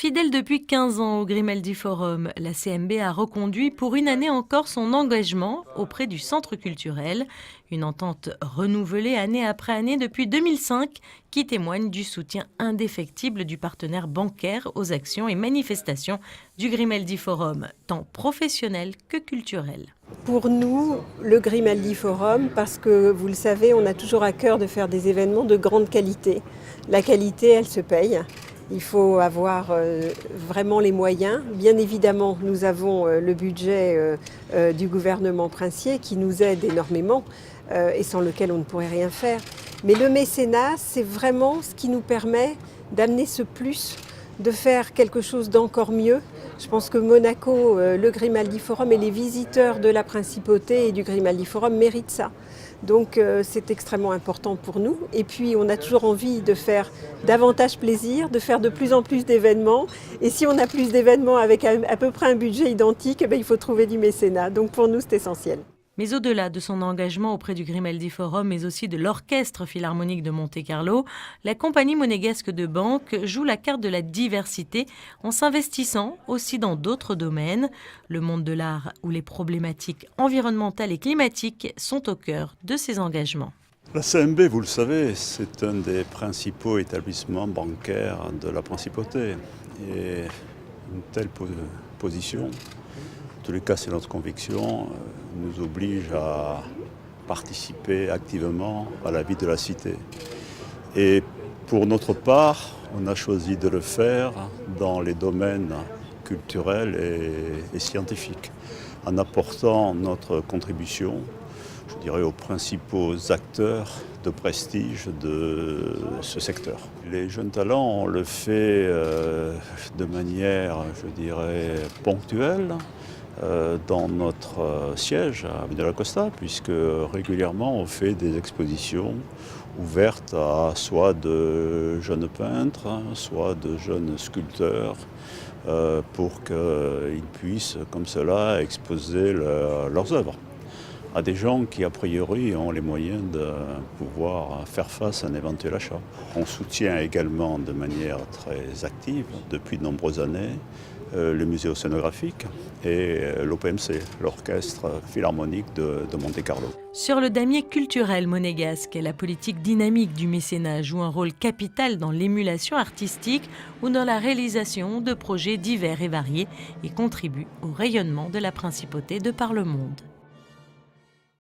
Fidèle depuis 15 ans au Grimaldi Forum, la CMB a reconduit pour une année encore son engagement auprès du Centre culturel. Une entente renouvelée année après année depuis 2005 qui témoigne du soutien indéfectible du partenaire bancaire aux actions et manifestations du Grimaldi Forum, tant professionnel que culturel. Pour nous, le Grimaldi Forum, parce que vous le savez, on a toujours à cœur de faire des événements de grande qualité. La qualité, elle se paye. Il faut avoir vraiment les moyens. Bien évidemment, nous avons le budget du gouvernement princier qui nous aide énormément et sans lequel on ne pourrait rien faire. Mais le mécénat, c'est vraiment ce qui nous permet d'amener ce plus, de faire quelque chose d'encore mieux. Je pense que Monaco, le Grimaldi Forum et les visiteurs de la Principauté et du Grimaldi Forum méritent ça. Donc c'est extrêmement important pour nous. Et puis on a toujours envie de faire davantage plaisir, de faire de plus en plus d'événements. Et si on a plus d'événements avec à peu près un budget identique, il faut trouver du mécénat. Donc pour nous, c'est essentiel. Mais au-delà de son engagement auprès du Grimaldi Forum, mais aussi de l'Orchestre Philharmonique de Monte-Carlo, la compagnie monégasque de banque joue la carte de la diversité en s'investissant aussi dans d'autres domaines. Le monde de l'art où les problématiques environnementales et climatiques sont au cœur de ses engagements. La CMB, vous le savez, c'est un des principaux établissements bancaires de la Principauté. Et une telle position, en tous les cas c'est notre conviction, nous oblige à participer activement à la vie de la cité. Et pour notre part, on a choisi de le faire dans les domaines culturels et scientifiques, en apportant notre contribution, je dirais, aux principaux acteurs de prestige de ce secteur. Les jeunes talents, on le fait de manière, je dirais, ponctuelle, dans notre siège à Avenue de la Costa, puisque régulièrement on fait des expositions ouvertes à soit de jeunes peintres, soit de jeunes sculpteurs, pour qu'ils puissent comme cela exposer leurs œuvres à des gens qui a priori ont les moyens de pouvoir faire face à un éventuel achat. On soutient également de manière très active depuis de nombreuses années le musée océanographique et l'OPMC, l'Orchestre Philharmonique de Monte-Carlo. Sur le damier culturel monégasque, la politique dynamique du mécénat joue un rôle capital dans l'émulation artistique ou dans la réalisation de projets divers et variés et contribue au rayonnement de la Principauté de par le monde.